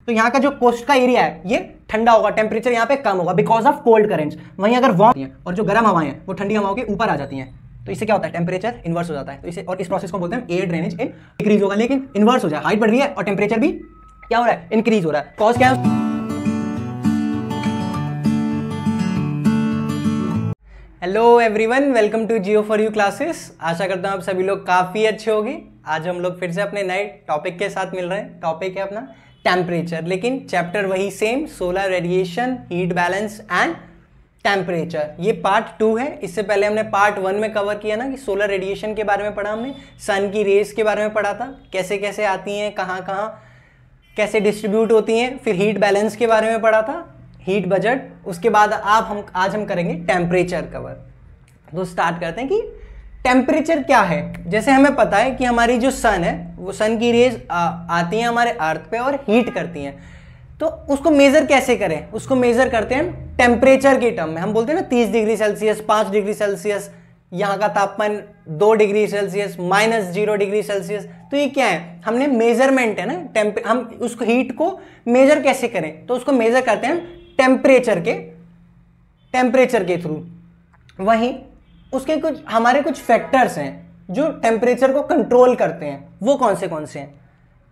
तो यहाँ का जो कोस्ट का एरिया है ये ठंडा होगा, टेम्परेचर यहाँ पे कम होगा बिकॉज ऑफ कोल्ड करेंट्स। वहीं अगर वार्म और जो गर्म हवाएं हैं वो ठंडी हवाओं के ऊपर आ जाती हैं, तो इससे क्या होता है, टेम्परेचर इन्वर्स हो जाता है। तो इसे और इस प्रोसेस को बोलते हैं एयर ड्रेनेज इन डिक्रीज होगा, लेकिन इन्वर्स हो जाए, हाइट बढ़ रही है और टेम्परेचर भी क्या हो रहा है, इंक्रीज हो रहा है। कॉज क्या है? Hello everyone, welcome to Jio for you classes. आशा करता हूँ आप सभी लोग काफ़ी अच्छे होंगे। आज हम लोग फिर से अपने नए टॉपिक के साथ मिल रहे हैं। टॉपिक है अपना टेम्परेचर, लेकिन चैप्टर वही same, solar radiation, heat balance and temperature. ये पार्ट 2 है। इससे पहले हमने पार्ट 1 में कवर किया ना कि सोलर रेडिएशन के बारे में पढ़ा हमने, सन की रेस के बारे में पढ़ा था, कैसे कैसे आती हैं, कहाँ कहाँ कैसे डिस्ट्रीब्यूट होती हैं। फिर हीट बैलेंस के बारे में पढ़ा था, हीट बजट। उसके बाद आज हम करेंगे टेम्परेचर कवर। तो स्टार्ट करते हैं कि टेम्परेचर क्या है। जैसे हमें पता है कि हमारी जो सन है वो सन की रेज आती हैं हमारे अर्थ पे और हीट करती हैं। तो उसको मेजर कैसे करें? उसको मेजर करते हैं टेम्परेचर के टर्म में। हम बोलते हैं ना 30 डिग्री सेल्सियस, 5 डिग्री सेल्सियस, यहाँ का तापमान 2 डिग्री सेल्सियस, -0 डिग्री सेल्सियस। तो ये क्या है? हमने मेजरमेंट है ना, हम उसको हीट को मेजर कैसे करें? तो उसको मेजर करते हैं टेम्परेचर के थ्रू। वहीं उसके हमारे कुछ फैक्टर्स हैं जो टेम्परेचर को कंट्रोल करते हैं। वो कौन से हैं?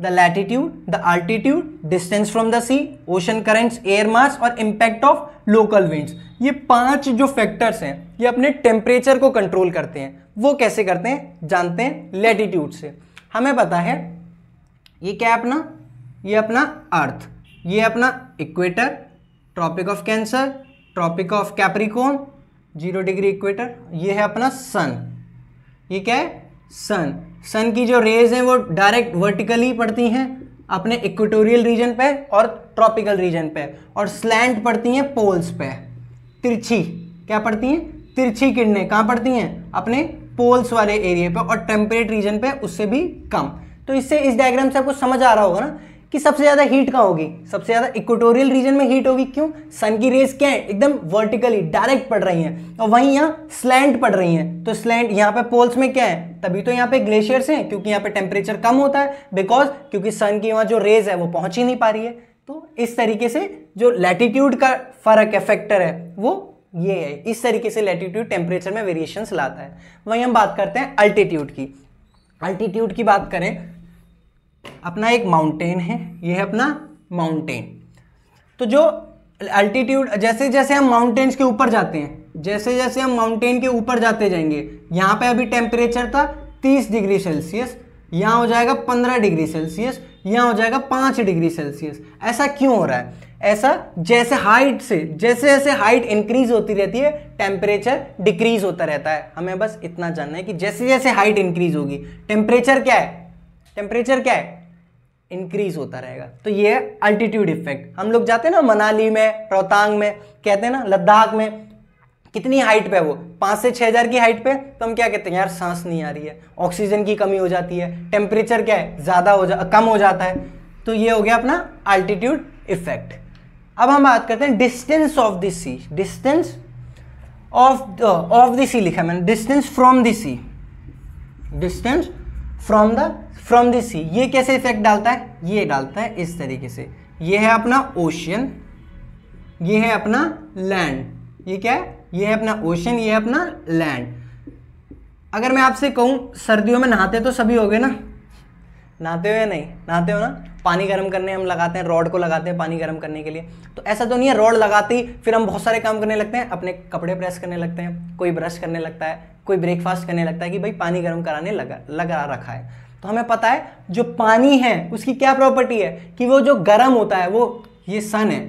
The latitude, the altitude, distance from the sea, ocean currents, air mass और इम्पैक्ट ऑफ लोकल विंड्स। ये 5 जो फैक्टर्स हैं ये अपने टेम्परेचर को कंट्रोल करते हैं। वो कैसे करते हैं जानते हैं, लैटिट्यूड से। हमें पता है ये क्या है अपना, ये अपना अर्थ, ये अपना equator, tropic of cancer, tropic of capricorn, 0 degree equator. ये है अपना सन। ये क्या है? सन की जो रेज हैं वो डायरेक्ट वर्टिकली पड़ती हैं अपने इक्वेटोरियल रीजन पे और ट्रॉपिकल रीजन पे, और स्लैंट पड़ती हैं पोल्स पे। तिरछी क्या पड़ती हैं? तिरछी किरणें कहाँ पड़ती हैं? अपने पोल्स वाले एरिया पे, और टेम्परेट रीजन पे उससे भी कम। तो इससे इस डायग्राम से आपको समझ आ रहा होगा ना कि सबसे ज्यादा हीट कहाँ होगी? सबसे ज्यादा इक्वेटोरियल रीजन में हीट होगी। क्यों? सन की रेज क्या है, एकदम वर्टिकली डायरेक्ट पड़ रही हैं, और वहीं यहाँ स्लैंट पड़ रही हैं। तो स्लैंट यहाँ पे पोल्स में क्या है, तभी तो यहाँ पे ग्लेशियर्स हैं, क्योंकि यहाँ पे टेम्परेचर कम होता है, क्योंकि सन की वहाँ जो रेज है वो पहुंच ही नहीं पा रही है। तो इस तरीके से जो लैटिट्यूड का फर्क है, फैक्टर है, वो ये है। इस तरीके से लैटिट्यूड टेम्परेचर में वेरिएशंस लाता है। वहीं हम बात करते हैं अल्टीट्यूड की। अल्टीट्यूड की बात करें, अपना एक माउंटेन है, ये है अपना माउंटेन। तो जो अल्टीट्यूड, जैसे जैसे हम माउंटेन्स के ऊपर जाते हैं, जैसे जैसे हम माउंटेन के ऊपर जाते जाएंगे, यहाँ पे अभी टेम्परेचर था 30 डिग्री सेल्सियस, यहाँ हो जाएगा 15 डिग्री सेल्सियस, यहाँ हो जाएगा 5 डिग्री सेल्सियस। ऐसा क्यों हो रहा है? ऐसा जैसे जैसे हाइट इंक्रीज होती रहती है, टेम्परेचर डिक्रीज होता रहता है। हमें बस इतना जानना है कि जैसे जैसे हाइट इंक्रीज होगी, टेम्परेचर क्या है, इंक्रीज होता रहेगा। तो ये है अल्टीट्यूड इफेक्ट। हम लोग जाते हैं ना मनाली में, रोहतांग में, कहते हैं ना लद्दाख में, कितनी हाइट पे है वो, 5 से 6 हज़ार की हाइट पे, तो हम क्या कहते हैं, यार सांस नहीं आ रही है, ऑक्सीजन की कमी हो जाती है, टेम्परेचर क्या है, कम हो जाता है। तो ये हो गया अपना अल्टीट्यूड इफेक्ट। अब हम बात करते हैं distance of the sea. Distance of the sea लिखा मैंने, distance from the sea, distance from the sea. ये कैसे इफेक्ट डालता है? ये डालता है इस तरीके से। ये है अपना ओशियन, ये है अपना लैंड। ये क्या है? ये है अपना ओशियन, ये है अपना लैंड। अगर मैं आपसे कहूं सर्दियों में नहाते तो सभी हो गए ना, नहाते हो या नहीं? नहाते हो ना? पानी गर्म करने हम लगाते हैं, रॉड को लगाते हैं पानी गर्म करने के लिए। तो ऐसा तो नहीं है रॉड लगाते ही फिर हम बहुत सारे काम करने लगते हैं, अपने कपड़े प्रेस करने लगते हैं, कोई ब्रश करने लगता है, कोई ब्रेकफास्ट करने लगता है कि भाई पानी गर्म कराने लगा रखा है। तो हमें पता है जो पानी है उसकी क्या प्रॉपर्टी है कि वो जो गर्म होता है, वो ये सन है,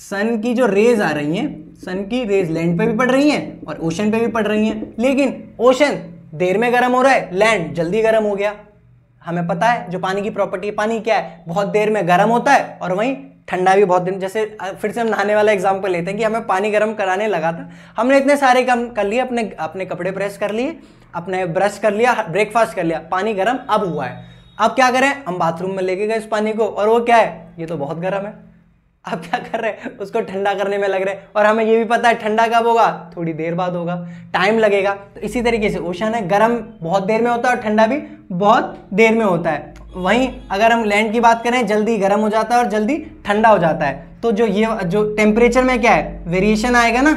सन की जो रेज आ रही हैं, सन की रेज लैंड पे भी पड़ रही हैं और ओशन पे भी पड़ रही हैं, लेकिन ओशन देर में गर्म हो रहा है, लैंड जल्दी गर्म हो गया। हमें पता है जो पानी की प्रॉपर्टी है, पानी क्या है, बहुत देर में गर्म होता है और वहीं ठंडा भी बहुत दिन। जैसे फिर से हम नहाने वाला एग्जांपल लेते हैं कि हमें पानी गर्म कराने लगा था, हमने इतने सारे काम कर लिए, अपने कपड़े प्रेस कर लिए, अपने ब्रश कर लिया, ब्रेकफास्ट कर लिया, पानी गर्म अब हुआ है। अब क्या करें, हम बाथरूम में लेके गए इस पानी को, और वो क्या है, ये तो बहुत गर्म है। आप क्या कर रहे हैं, उसको ठंडा करने में लग रहे हैं, और हमें ये भी पता है ठंडा कब होगा, थोड़ी देर बाद होगा, टाइम लगेगा। तो इसी तरीके से ओशन है, गर्म बहुत देर में होता है और ठंडा भी बहुत देर में होता है। वहीं अगर हम लैंड की बात करें, जल्दी गर्म हो जाता है और जल्दी ठंडा हो जाता है। तो जो टेम्परेचर में क्या है, वेरिएशन आएगा ना,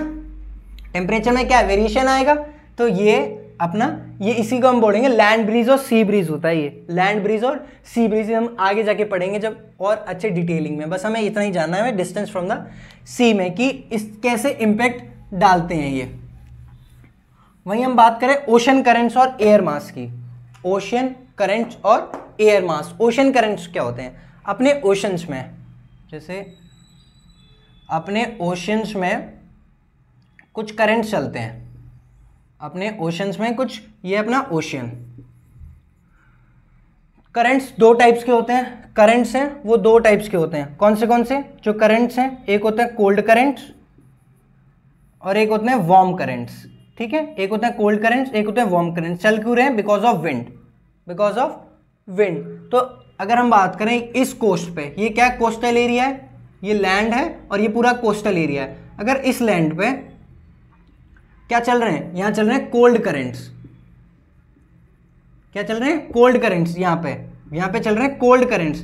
टेम्परेचर में क्या है, वेरिएशन आएगा। तो ये इसी को हम बोलेंगे लैंड ब्रीज और सी ब्रीज होता है। ये लैंड ब्रीज और सी ब्रीज हम आगे जाके पढ़ेंगे जब और अच्छे डिटेलिंग में। बस हमें इतना ही जानना है डिस्टेंस फ्रॉम द सी में कि इस कैसे इम्पैक्ट डालते हैं ये। वहीं हम बात करें ओशन करंट्स और एयर मास की। ओशन करंट्स और एयर मास। ओशन करंट्स क्या होते हैं, अपने ओशंस में, जैसे अपने ओशंस में कुछ करंट्स चलते हैं, अपने ओशंस में कुछ, ये अपना ओशियन। करंट्स दो टाइप्स के होते हैं, करंट्स हैं वो दो टाइप्स के होते हैं। कौन से जो करंट्स हैं, एक होता है कोल्ड करंट्स और एक होते हैं वार्म करंट्स। ठीक है, एक होता है कोल्ड करंट्स, एक होता है वार्म करंट्स। चल क्यों रहे हैं, बिकॉज ऑफ विंड। तो अगर हम बात करें इस कोस्ट पे, ये क्या कोस्टल एरिया है, ये लैंड है और ये पूरा कोस्टल एरिया है। अगर इस लैंड पे क्या चल रहे हैं, यहां चल रहे हैं कोल्ड करंट्स। क्या चल रहे हैं, कोल्ड करंट्स। यहां पे चल रहे हैं कोल्ड करंट्स।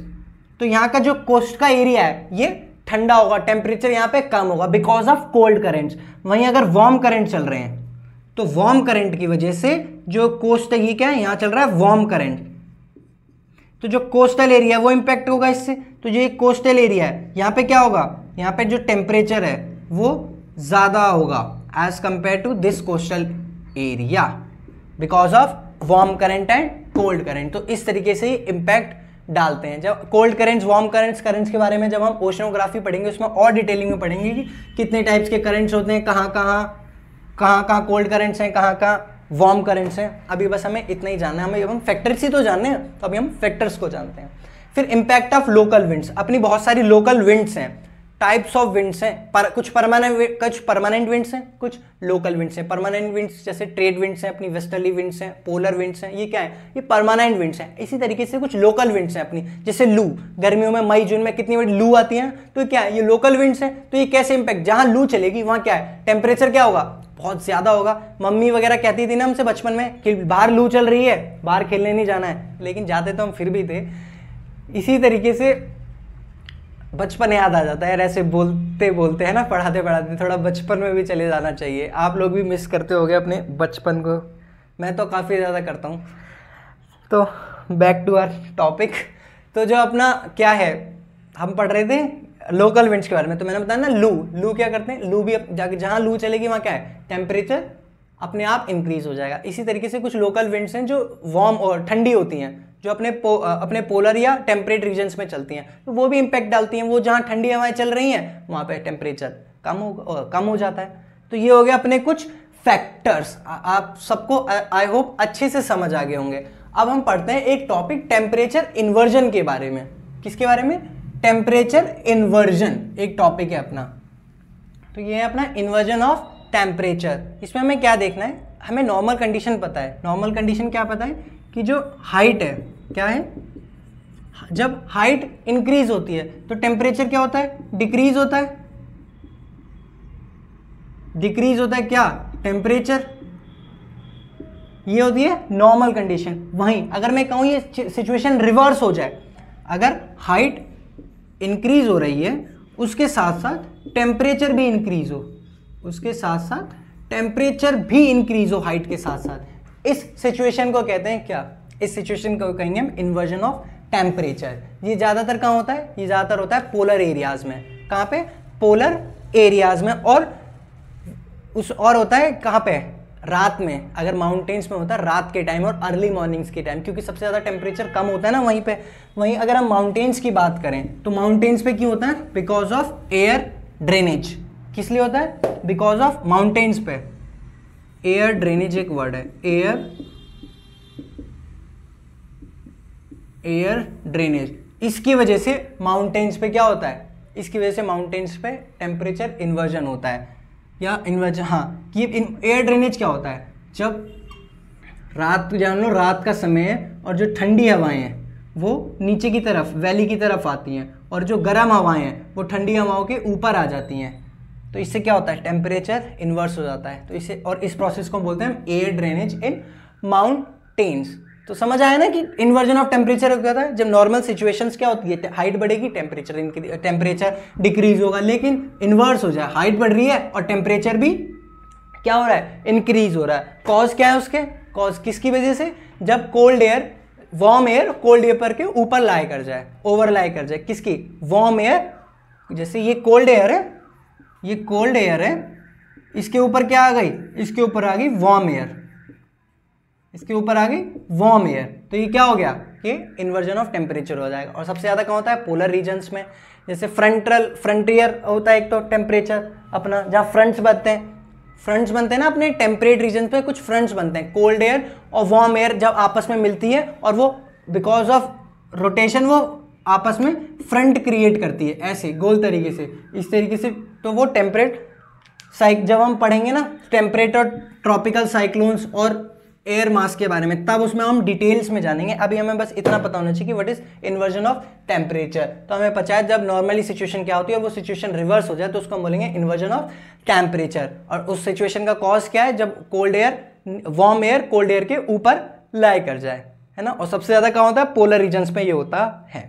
तो यहां का जो कोस्ट का एरिया है ये ठंडा होगा, टेम्परेचर यहां पे कम होगा बिकॉज ऑफ कोल्ड करंट्स। वहीं अगर वार्म करंट चल रहे हैं तो वार्म करंट की वजह से जो कोस्ट है, ये क्या है, यहां चल रहा है वार्म करंट, तो जो कोस्टल एरिया है वो इंपैक्ट होगा इससे। तो जो कोस्टल एरिया है, यहाँ पे क्या होगा, यहाँ पे जो टेम्परेचर है वो ज़्यादा होगा as compare to this coastal area because of warm current and cold current. तो इस तरीके से इम्पैक्ट डालते हैं। जब कोल्ड करंट्स, वार्म करंट्स के बारे में जब हम ओशनोग्राफी पढ़ेंगे उसमें और डिटेलिंग में पढ़ेंगे कि कितने टाइप्स के करंट्स होते हैं, कहाँ कहाँ कोल्ड करंट्स हैं, कहाँ कहाँ वार्म करंट्स हैं। अभी बस हमें इतना ही जानना है, हम फैक्टर्स ही तो जानने हैं, तो अभी हम फैक्टर्स को जानते हैं। फिर इम्पैक्ट ऑफ लोकल विंड्स। अपनी बहुत सारी लोकल विंड्स हैं, टाइप्स ऑफ विंड्स हैं, कुछ परमानेंट विंड्स हैं, कुछ लोकल विंड्स हैं। परमानेंट विंड्स जैसे ट्रेड विंड्स हैं, अपनी वेस्टर्ली विंड्स हैं, पोलर विंड्स हैं, ये क्या है, ये परमानेंट विंड्स हैं। इसी तरीके से कुछ लोकल विंड्स हैं अपनी, जैसे लू, गर्मियों में मई जून में कितनी बड़ी लू आती है, तो क्या है, ये लोकल विंड्स हैं। तो ये कैसे इम्पैक्ट, जहां लू चलेगी वहां क्या है, टेम्परेचर क्या होगा, बहुत ज्यादा होगा। मम्मी वगैरह कहती थी ना हमसे बचपन में कि बाहर लू चल रही है, बाहर खेलने नहीं जाना है, लेकिन जाते तो हम फिर भी थे। इसी तरीके से बचपन याद आ जाता है यार, ऐसे बोलते बोलते है ना, पढ़ाते पढ़ाते थोड़ा बचपन में भी चले जाना चाहिए। आप लोग भी मिस करते होगे अपने बचपन को, मैं तो काफ़ी ज़्यादा करता हूँ। तो बैक टू आवर टॉपिक। तो जो अपना क्या है, हम पढ़ रहे थे लोकल विंड्स के बारे में। तो मैंने बताया ना लू क्या करते हैं, लू भी जहाँ लू चलेगी वहाँ क्या है, टेम्परेचर अपने आप इंक्रीज हो जाएगा। इसी तरीके से कुछ लोकल विंड्स हैं जो वार्म और ठंडी होती हैं, जो अपने पोलर या टेम्परेट रीजन्स में चलती हैं, तो वो भी इम्पैक्ट डालती हैं। वो जहाँ ठंडी हवाएं चल रही हैं वहाँ पे टेम्परेचर कम हो जाता है। तो ये हो गया अपने कुछ फैक्टर्स। आप सबको आई होप अच्छे से समझ आ गए होंगे। अब हम पढ़ते हैं एक टॉपिक टेम्परेचर इन्वर्जन के बारे में। किसके बारे में, टेम्परेचर इन्वर्जन एक टॉपिक है अपना। तो ये है अपना इन्वर्जन ऑफ टेम्परेचर। इसमें हमें क्या देखना है, हमें नॉर्मल कंडीशन पता है। नॉर्मल कंडीशन क्या पता है कि जो हाइट है, क्या है, जब हाइट इंक्रीज होती है तो टेम्परेचर क्या होता है, डिक्रीज होता है। डिक्रीज होता है क्या, टेम्परेचर। ये होती है नॉर्मल कंडीशन। वहीं अगर मैं कहूं ये सिचुएशन रिवर्स हो जाए, अगर हाइट इंक्रीज हो रही है उसके साथ साथ टेम्परेचर भी इंक्रीज हो, उसके साथ साथ टेम्परेचर भी इंक्रीज हो हाइट के साथ साथ, इस सिचुएशन को कहते हैं क्या, इस सिचुएशन को कहेंगे हम इन्वर्जन ऑफ टेम्परेचर। ये ज़्यादातर कहाँ होता है, ये ज़्यादातर होता है पोलर एरियाज में। कहाँ पे, पोलर एरियाज में। और होता है कहाँ पे, रात में। अगर माउंटेन्स में होता है रात के टाइम और अर्ली मॉर्निंग्स के टाइम, क्योंकि सबसे ज़्यादा टेम्परेचर कम होता है ना वहीं पे। वहीं अगर हम माउंटेन्स की बात करें तो माउंटेन्स पे क्यों होता है, बिकॉज ऑफ एयर ड्रेनेज। किस लिए होता है, बिकॉज ऑफ माउंटेन्स पे एयर ड्रेनेज एक वर्ड है, एयर ड्रेनेज। इसकी वजह से माउंटेन्स पे क्या होता है, इसकी वजह से माउंटेन्स पे टेम्परेचर इन्वर्जन होता है या इन्वर्जन। हाँ, कि एयर ड्रेनेज क्या होता है, जब रात, जान लो रात का समय है और जो ठंडी हवाएं हैं वो नीचे की तरफ वैली की तरफ आती हैं और जो गर्म हवाएं हैं वो ठंडी हवाओं के ऊपर आ जाती हैं। तो इससे क्या होता है, टेम्परेचर इन्वर्स हो जाता है। तो इसे और इस प्रोसेस को बोलते हैं एयर ड्रेनेज इन माउंटेन्स। तो समझ आया ना कि इन्वर्जन ऑफ टेम्परेचर क्या होता है, जब नॉर्मल सिचुएशंस क्या होती है, हाइट बढ़ेगी टेम्परेचर डिक्रीज होगा, लेकिन इन्वर्स हो जाए, हाइट बढ़ रही है और टेम्परेचर भी क्या हो रहा है, इंक्रीज हो रहा है। कॉज क्या है उसके, कॉज किसकी वजह से, जब cold air warm air cold air पर के ऊपर लाई कर जाए, ओवरलाई कर जाए, किसकी, वार्म एयर। जैसे ये कोल्ड एयर है, ये कोल्ड एयर है, इसके ऊपर क्या आ गई, इसके ऊपर आ गई वार्म एयर, इसके ऊपर आ गई वार्म एयर। तो ये क्या हो गया कि इन्वर्जन ऑफ टेम्परेचर हो जाएगा। और सबसे ज़्यादा कहाँ होता है, पोलर रीजन्स में। जैसे फ्रंटियर होता है एक तो टेम्परेचर अपना, जहाँ फ्रंट्स बनते हैं ना अपने टेम्परेट रीजन पे, कुछ फ्रंट्स बनते हैं, कोल्ड एयर और वार्म एयर जब आपस में मिलती है और वो बिकॉज ऑफ रोटेशन वो आपस में फ्रंट क्रिएट करती है, ऐसे गोल तरीके से, इस तरीके से। तो वो टेम्परेट जब हम पढ़ेंगे ना टेम्परेट और ट्रॉपिकल साइक्लोन्स और एयर मास के बारे में, तब उसमें हम डिटेल्स में जानेंगे। अभी हमें बस इतना पता होना चाहिए कि what is inversion of temperature. तो हमें पता है जब नॉर्मली सिचुएशन क्या होती है, वो सिचुएशन रिवर्स हो जाए तो उसको हम बोलेंगे इन्वर्जन ऑफ टेम्परेचर। और उस सिचुएशन का कॉज क्या है, जब cold air warm air cold air के ऊपर लाई कर जाए, है ना। और सबसे ज़्यादा कहाँ होता है, पोलर रीजन्स में ये होता है।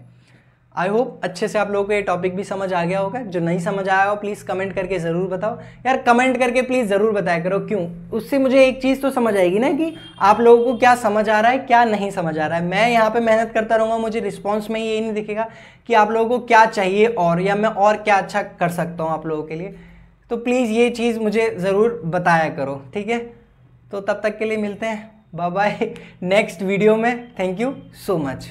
आई होप अच्छे से आप लोगों को ये टॉपिक भी समझ आ गया होगा। जो नहीं समझ आया हो प्लीज़ कमेंट करके ज़रूर बताओ यार, कमेंट करके प्लीज़ ज़रूर बताया करो। क्यों, उससे मुझे एक चीज़ तो समझ आएगी ना कि आप लोगों को क्या समझ आ रहा है, क्या नहीं समझ आ रहा है। मैं यहाँ पे मेहनत करता रहूँगा, मुझे रिस्पॉन्स में ये नहीं दिखेगा कि आप लोगों को क्या चाहिए और या मैं और क्या अच्छा कर सकता हूँ आप लोगों के लिए। तो प्लीज़ ये चीज़ मुझे ज़रूर बताया करो, ठीक है। तो तब तक के लिए मिलते हैं, बाय बाय नेक्स्ट वीडियो में। Thank you so much.